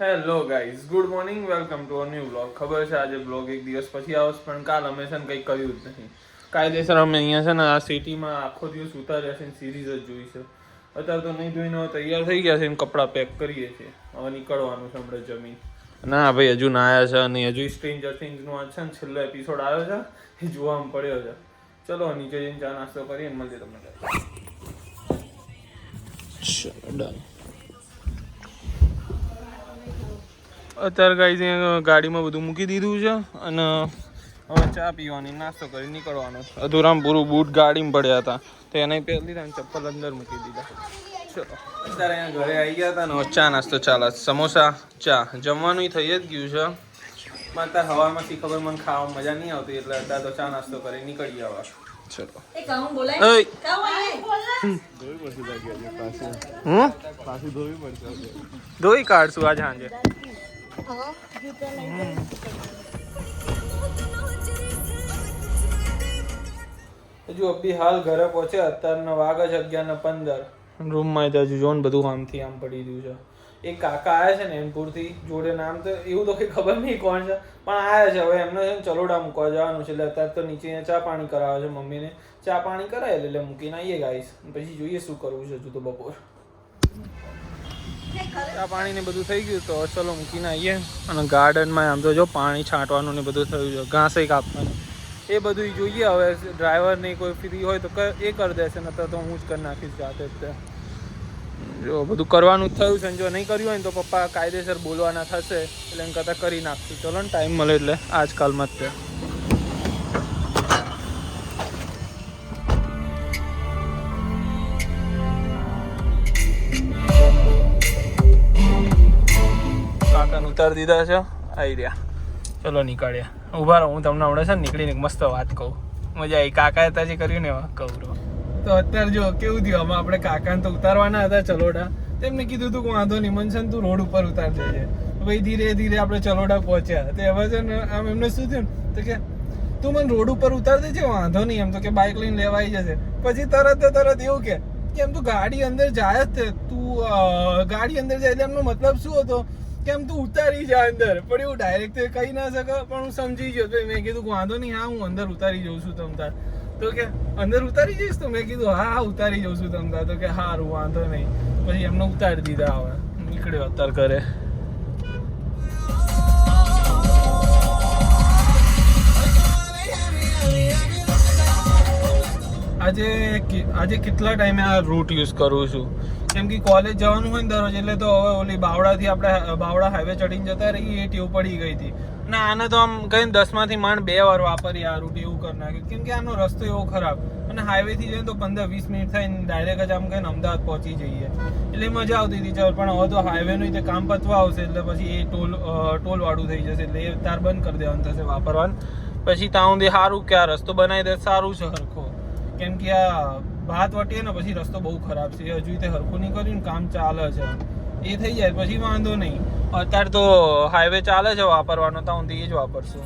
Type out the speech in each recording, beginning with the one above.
Hello guys, good morning, welcome to a new vlog. ખબર છે આજે બ્લોગ એક દિવસ પછી આવશે, પણ કાલ અમે છે ને કંઈ કર્યું જ નહીં. કાયદેસર અમે અહીંયા છે ને આ સિટીમાં આખો દિવસ ઉતાર્યા છે ને સિરીઝ જ જોઈ છે. અત્યારે તો નહીં ધોઈને તૈયાર થઈ ગયા છે ને કપડાં પેક કરીએ છીએ. હવે નીકળવાનું છે હમણાં જમીન. ના ભાઈ, હજુ ના આવ્યા છે અને હજુ સ્ટ્રેન્જર થિંગ્સનો આ છે ને છેલ્લો એપિસોડ આવ્યો છે, એ જોવામાં પડ્યો છે. ચલો નીચે જઈને ચા નાસ્તો કરીએ ને મળીએ તમને. ચલો ડન. અત્યારે ગાઈઝ ગાડીમાં બધું મૂકી દીધું છે અને હવે ચા પીવાની, નાસ્તો કરી નીકળવાનો. અધૂરામ પૂરું બૂટ ગાડીમાં પડ્યા હતા તો એને પહેરી લીધા અને ચપ્પલ અંદર મૂકી દીધા. ચલો અત્યારે અહીંયા ઘરે આવી ગયા હતા ને ચા નાસ્તો ચાલે. સમોસા ચા જમવાનું થઈ જ ગયું છે. અત્યારે હવામાંથી ખબર મને ખાવામાં મજા નહીં આવતી એટલે અત્યારે તો ચા નાસ્તો કરી નીકળી આવા. ચલો ધોઈ કાઢશું આજ સાંજે. હજુ અભી હાલ ઘરે પહોંચે. અત્યારના વાગે છે 11:15. રૂમમાં હજુ જોન બધું આમથી આમ પડી રહ્યું છે. એક કાકા આવ્યા છે ને એનપુરથી, જોડે નામ તો એવું તો કંઈ ખબર નહીં કોણ છે, પણ આવ્યા છે. હવે એમને છે ને ચલોડા મૂકવા જવાનું છે એટલે અત્યારે તો નીચે ચા પાણી કરાવે છે. મમ્મીને ચા પાણી કરાવે એટલે મૂકીને આવીએ ગાઈસ. પછી જોઈએ શું કરવું છે હજુ તો બપોર. ચા પાણી ને બધું થઈ ગયું તો ચલો મૂકીને આવીએ. અને ગાર્ડનમાં આમ તો જો પાણી છાંટવાનું ને બધું થયું છે, ઘાસે કાપવાનું એ બધું જોઈએ. હવે ડ્રાઈવર નહીં કોઈ ફ્રી હોય તો એ કરી દેશે, નતર તો હું જ કરી નાખીશ જાતે જ. જો બધું કરવાનું થયું છે, જો નહીં કર્યું હોય ને તો પપ્પા કાયદેસર બોલવાના થશે એટલે એમ કરતાં કરી નાખશું. ચલો ને ટાઈમ મળે એટલે આજકાલમાં જ તે. કાકાને ઉતારી દીધા છે, આવી રહ્યા. ચલો નીકળ્યા. ઊભા રહો, હું તમને હમણાં છે ને નીકળીને મસ્ત વાત કહું. મજા આવી. કાકાએ હતા જે કર્યું ને કહું. તો અત્યારે જો કેવું થયું, આમાં આપણે કાકાને તો ઉતારવાના હતા ચલોડા. તેમને કીધું તું કે વાંધો નહીં મનસન તું રોડ ઉપર ઉતાર દેજે. ભાઈ ધીરે ધીરે આપણે ચલોડા પહોંચ્યા. તે હવે છે ને આમ એમને શું થયું તો કે તું મને રોડ ઉપર ઉતાર દેજે, વાંધો નહીં એમ તો કે બાઇક લઈને લેવાઈ જશે. પછી તરત એવું કે એમ તું ગાડી અંદર જાય જ તે, તું ગાડી અંદર જાય એટલે એમનો મતલબ શું હતો કેમ તું ઉતારી જા અંદર. પણ એવું ડાયરેક્ટ કહી ના શકે, પણ હું સમજી ગયો. તો મેં કીધું વાંધો નહીં, હા હું અંદર ઉતારી જઉં છું તમ તાર. તો કે અંદર ઉતારી જઈશ? તો મેં કીધું હા ઉતારી જઉં છું તમ તાર. તો કે સારું વાંધો નહીં. પછી એમને ઉતારી દીધા. હવે નીકળ્યો અત્યારે ઘરે. આજે કેટલા ટાઈમે આ રૂટ યુઝ કરું છું, કેમ કે કોલેજ જવાનું હોય ને દરરોજ એટલે. તો હવે ઓલી બાવડાથી આપણે બાવડા હાઈવે ચડીને જતા રહીએ એ ટેવ પડી ગઈ હતી. ના આને તો આમ કહીને 10માંથી માંડ 2 વાર વાપરી આ રૂટ એવું કરી નાખ્યું, કેમ કે આનો રસ્તો એવો ખરાબ. અને હાઈવેથી જઈએ તો 15-20 મિનિટ થઈને ડાયરેક્ટ જ આમ કહીને અમદાવાદ પહોંચી જઈએ એટલે મજા આવતી હતી. ચાલ પણ હવે તો હાઈવેનું તે કામ પતવા આવશે એટલે પછી એ ટોલ વાળું થઈ જશે એટલે એ તાર બંધ કરી દેવાનું થશે વાપરવાનું. પછી ત્યાં સુધી સારું કે આ રસ્તો બનાવી દે સારું છે હરખો, કેમ કે આ ભાત વટીએ ને પછી રસ્તો બહુ ખરાબ છે. હજુ તે હરખું નહીં કર્યું ને કામ ચાલે છે, એ થઈ જાય પછી વાંધો નહીં. અત્યારે તો હાઈવે ચાલે છે વાપરવાનો, તો હું એ જ વાપરશું.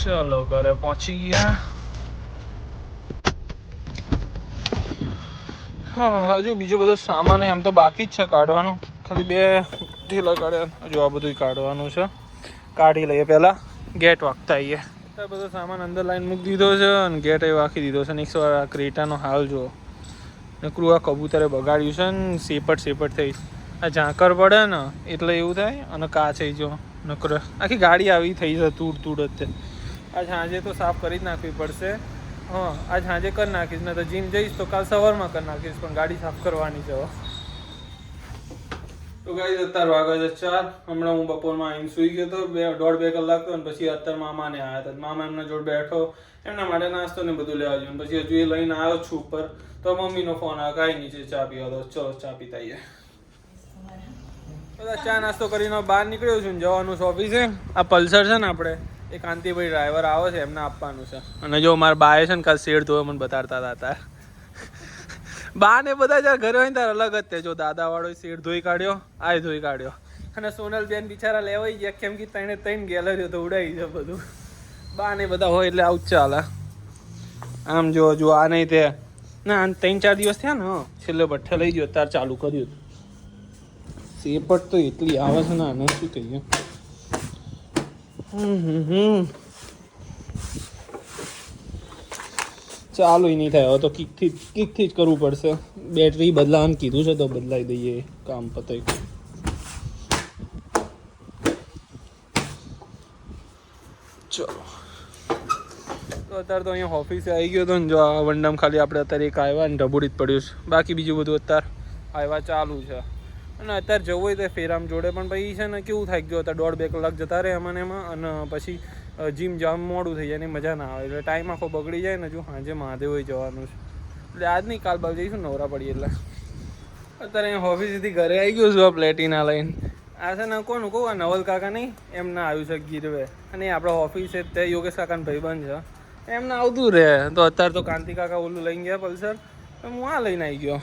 ચલો ઘરે પહોંચી ગયા. હા હજુ બીજો બધો સામાન એમ તો બાકી જ છે કાઢવાનો. ખાલી 2 ઢીલા કાઢ્યા. હજુ આ બધું કાઢવાનું છે, કાઢી લઈએ પહેલા. ગેટ વાગતા આવીએ. બધો સામાન અંદર લાઈન મૂકી દીધો છે અને ગેટ એ વાંકી દીધો છે. ને 100 ક્રેટાનો હાલ જો નકરું આ કબૂતરે બગાડ્યું છે ને સેપટ થઈ. આ ઝાંકર પડે ને એટલે એવું થાય. અને કાચ જો નકર આખી ગાડી આવી થઈ છે તૂડ જ. આજ સાંજે તો સાફ કરી જ નાખવી પડશે. હા આજ સાંજે કરી નાખીશ, ને તો જીમ જઈશ તો કાલ સવારમાં કરી નાખીશ, પણ ગાડી સાફ કરવાની છે. તો ગાઈસ અત્યારે વાગે છે 4. હમણાં હું બપોરમાં આવીને સૂઈ ગયો હતો 1.5-2 કલાક તો. પછી અત્યારે મામાને આવ્યા હતા. મામા એમના જોડે બેઠો, એમના માટે નાસ્તો ને બધું લેવા જોઈએ. પછી હજુ એ લઈને આવ્યો છું ઉપર તો મમ્મીનો ફોન આવ્યો કાંઈ નીચે ચા પીવા દો. ચલો ચા પીતા આવીએ. બધા ચા નાસ્તો કરીને બહાર નીકળ્યો છું, જવાનું છે ઓફિસે. આ પલ્સર છે ને આપણે એ કાંતિભાઈ ડ્રાઈવર આવે છે એમને આપવાનું છે. અને જો મારા બાએ છે ને કાલ શેડ ધોયો મને બતાડતા હતા તાર બા ને બધા જ્યારે ઘરે હોય ને ત્યારે અલગ જ તે જો દાદા વાળો શેડ ધોઈ કાઢ્યો આ ધોઈ કાઢ્યો અને સોનલ બેન બિચારા લેવાઈ ગયા કેમ કે ત્રણ ગેલેરીઓ તો ઉડાઈ છે બધું બા ને બધા હોય એટલે આવું જ ચાલે. આમ જો આ નહીં તે ના 3-4 દિવસ થયા ને છેલ્લે ભઠ્ઠે લઈ ગયો તાર ચાલુ કર્યું સેપટ તો એટલી આવે છે ને આને શું કહીએ. ચાલુ નહીં થાય હવે તો કિકથી જ કરવું પડશે. બેટરી બદલાવાનું કીધું છે તો બદલાઈ દઈએ કામ પતાય. ચલો તો અત્યારે તો અહીંયા ઓફિસે આવી ગયો હતો ને જો આ વંડમ ખાલી આપણે અત્યારે એક આવ્યા ને ઢબુડી જ પડ્યું છે. બાકી બીજું બધું અત્યારે આવ્યા ચાલુ છે. અને અત્યારે જવું હોય તો ફેરામ જોડે પણ પછી છે ને કેવું થાય ગયો અત્યારે 1.5-2 કલાક જતા રહે એમાં અને પછી જીમ જવાનું મોડું થઈ જાય ને મજા ના આવે એટલે ટાઈમ આખો બગડી જાય ને હજુ સાંજે મહાદેવ હોય જવાનું છે એટલે આજ નહીં કાલ બાલ જઈશું નવરા પડીએ એટલે. અત્યારે અહીંયા ઓફિસથી ઘરે આવી ગયો છું આ પ્લેટિના લઈને. આ છે ને કોનું કહું આ નવલ કાકા નહીં એમને આવ્યું છે ગીરવે અને આપણે ઓફિસ છે તે યોગેશ કાકાનો ભાઈબંધ છે એમને આવતું રહે તો અત્યારે તો કાંતિ કાકા ઓલું લઈને ગયા પલ્સર તો હું આ લઈને આવી ગયો.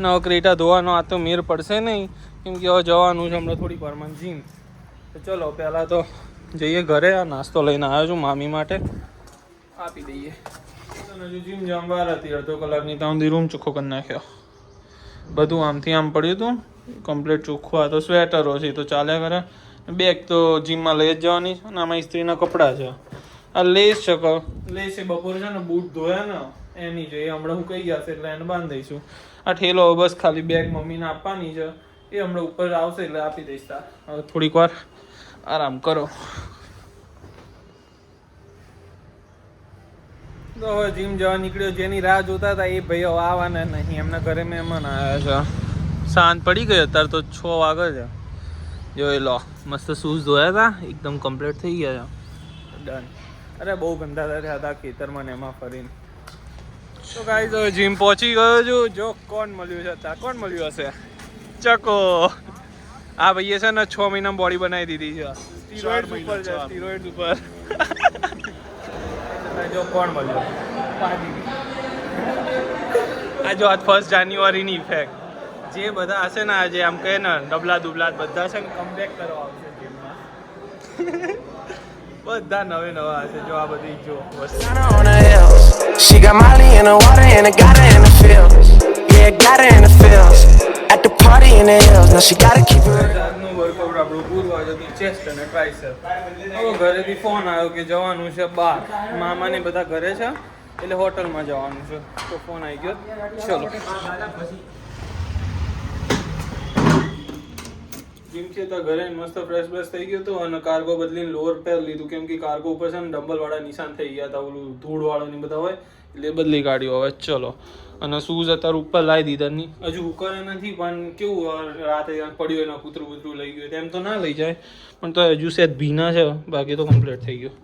નવો ક્રેટા ધોવાનો આ તો મેર પડશે નહીં કેમ કે હવે જવાનું છે હમણાં થોડી વારમાં જીમ. તો ચલો પહેલાં તો જઈએ ઘરે. આ નાસ્તો લઈને આવ્યો છું મામી માટે આપી દઈએ. હજુ જીમ જમવા હતી 1/2 કલાકની ત્યાં રૂમ ચોખ્ખો કરી નાખ્યો. બધું આમથી આમ પડ્યું હતું કમ્પ્લીટ ચોખ્ખું. આ તો સ્વેટરો છે તો ચાલ્યા કરે. બેગ તો જીમમાં લઈ જ જવાની છે અને આમાં ઇસ્ત્રીના કપડાં છે. આ લેસ છે લેસ એ બપોરે છે ને બૂટ ધોયા ને એની છે એ હમણાં હું કહી ગયા છે એટલે એને બાંધી દઈશું. આ ઠેલો બસ ખાલી બેગ મમ્મીને આપવાની છે એ હમણાં ઉપર આવશે એટલે આપી દઈશ. તાર હવે થોડીક વાર આરામ કરો. તો હવે જીમ જવા નીકળ્યો. જેની રાહ જોતા હતા એ ભાઈ હવે આવવાના નહીં એમના ઘરે મહેમાન આવ્યા છે. સાંજ પડી ગઈ અત્યારે તો 6 વાગે છે. જોઈ લો મસ્ત શૂઝ ધોયા હતા એકદમ કમ્પ્લીટ થઈ ગયા છે ડન. અરે બહુ ગંદા થયા હતા ખેતરમાં ને એમાં ફરીને. તો ગાઈસ હવે જીમ પહોંચી ગયો છું. જો કોણ મળ્યું છે ત્યાં કોણ મળ્યું હશે ચકો. આ ભાઈએ છે ને 6 મહિનામાં બોડી બનાવી દીધી છે. સ્ટીરોઇડ ઉપર છે સ્ટીરોઇડ ઉપર. જો કોણ મળ્યો આ જો આજ 1 જાન્યુઆરીની ઇફેક્ટ. જે બધા હશે ને આજે આમ કહે ને ડબલા દુબલા બધા છે ને કમબેક કરવા આવશે જીમમાં. બધા નવા હશે જો આ બધી જો She got Molly in the water and I got her in the fields. Yeah, got her in the fields. At the party in the hills. Now she gotta keep her. આજનું વર્કઆઉટ આપણું પૂરું આજે chest અને tricep. હવે ઘરેથી phone આવ્યો કે જવાનું છે બહાર. મામા ને બધા ઘરે છે એટલે હોટલમાં જવાનું છે તો ફોન આવી ગયો. ચલો જીમ છે તો ઘરે મસ્ત ફ્રેશ થઈ ગયો હતો અને કાર્ગો બદલીને લોઅર પેર લીધું કેમ કે કાર્ગો ઉપર છે ને ડમ્બલ વાળા નિશાન થઈ ગયા હતા ઓલું ધૂળ વાળું ને બધા હોય એટલે બદલી કાઢ્યું. હવે ચલો અને શૂઝ અત્યારે ઉપર લાવી દીધા નહીં હજુ ઉકરે નથી પણ કેવું રાતે પડ્યું એના કૂતરું લઈ ગયું એમ તો ના લઈ જાય પણ તો હજુ સેજ ભીના છે બાકી તો કમ્પ્લીટ થઈ ગયું.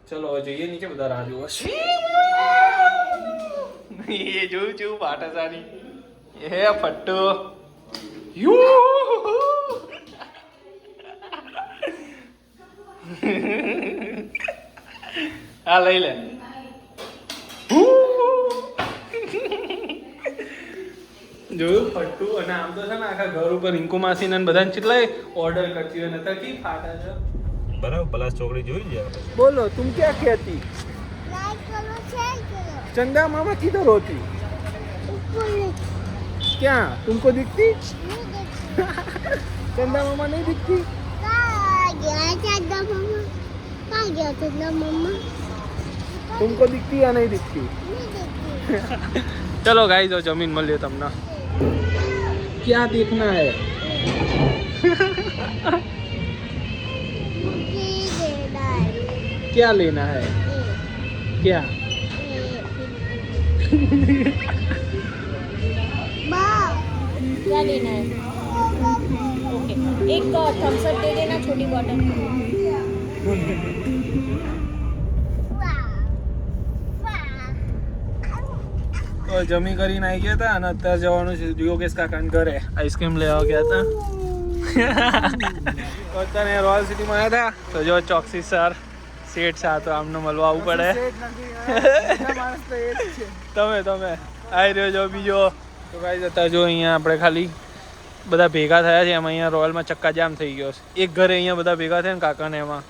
ચલો હવે જઈએ નીચે બધા રાહ જોવા. એ જોયું છું પાટાસાની એ ફટ્ટો આ લઈ લે. જોયું ફટ્ટુ અને આમ તો છે ને આખા ઘર ઉપર રિંકુ માસી ને બધાને કેટલાય ઓર્ડર કરતી હોય નતર કી ફાટા છે બરાબર. પલાસ ચોકડી જોઈ લે. બોલો તુમ ક્યાં कहती लाइक करो शेयर करो. चंदा मामा किधर होती क्या तुमको दिखती चंदा मामा नहीं दिखती. तुमको दिखती या नहीं दिखती. चलो गाइस और जमीन मिल तुमने क्या देखना है. क्या लेना है क्या क्या लेना है. ओके एक थम्स अप दे देना छोटी बॉटल. તો જમી કરીને આવી ગયા હતા અને અત્યારે જવાનું છે યોગેશ કાકાને ઘરે આઈસ્ક્રીમ લેવા ગયા હતા. તો અત્યારે રોયલ સિટીમાં આવ્યા હતા તો જો ચોકસી સર શેઠ સા તો આમને મળવા આવવું પડે. તમે આવી રહ્યો છો બીજો તો ગાઈસ અત્યારે જો અહીંયા આપણે ખાલી બધા ભેગા થયા છે. એમાં અહીંયા રોયલમાં ચક્કા જામ થઈ ગયો છે. એક ઘરે અહીંયા બધા ભેગા થયા ને કાકાને. એમાં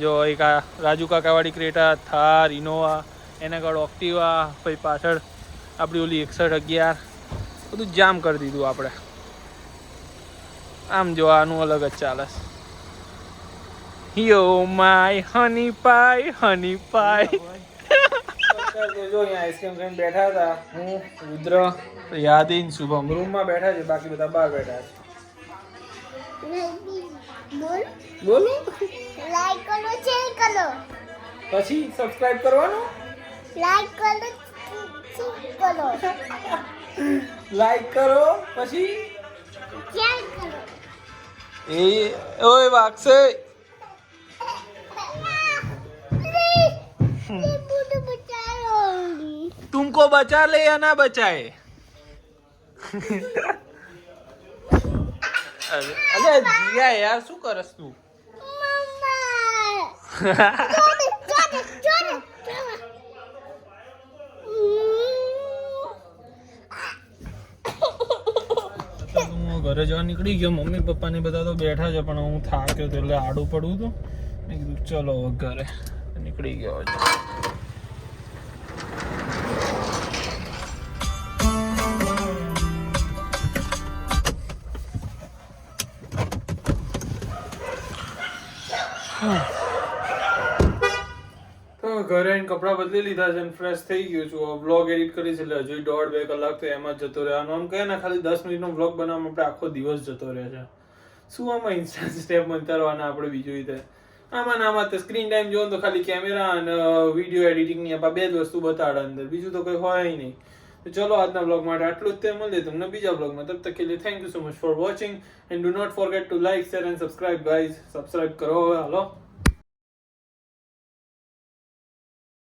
જો એક આ રાજુ કાકાવાળી ક્રેટા, થાર, ઇનોવા, એના આગળ ઓક્ટિવા, પછી પાછળ આપણી ઓલી 6111 બધું જામ કરી દીધું આપણે. આમ જો આનું અલગ જ ચાલે છે. યો માય હની પાય જો અહીંયા આઈસ્ક્રીમ ખાઈને બેઠા હતા. હું રુદ્ર, યાદીન, શુભમ રૂમમાં બેઠા છે. બાકી બધા બહાર બેઠા છે. બોલો લાઈક કરો, શેર કરો, પછી સબસ્ક્રાઇબ કરવાનું. લાઈક કરો, કરો, લાઈક કરો પછી શેર કરો. એ ઓય વાગશે. तुमको बचा ले या ना बचाए. अरे जिया यार શું કરસ તું? હું ઘરે જવા નીકળી ગયો. મમ્મી પપ્પા ને બધા તો બેઠા છે પણ હું થાક્યો તો એટલે આડું પડવું હતું. મેં કીધું ચલો ઘરે નીકળી ગયો. તો ઘરે આવીને કપડાં બદલી લીધા છે અને ફ્રેશ થઈ ગયો છું. વ્લોગ એડિટ કરી છે એટલે હજુ 1.5-2 કલાક તો એમાં જ જતો રહ્યો. આમ કહે ને ખાલી 10 મિનિટનો વ્લોગ બનાવવામાં આપણે આખો દિવસ જતો રહે છે. શું આમાં ઇન્સ્ટા સ્ટેપ મંતરવાના આપણે બીજું રીતે આમાં તો સ્ક્રીન ટાઈમ જોવો તો ખાલી કેમેરા અને વિડીયો એડિટિંગની આપણે બે જ વસ્તુ બતાડે અંદર, બીજું તો કોઈ હોય નહીં. તો ચલો આજના બ્લોગ માટે આટલું જ. તે મળીએ તમને બીજા બ્લોગમાં. તબ તક કે લીએ thank you so much for watching and do not forget to like, share and subscribe guys. Subscribe કરો હવે હાલો.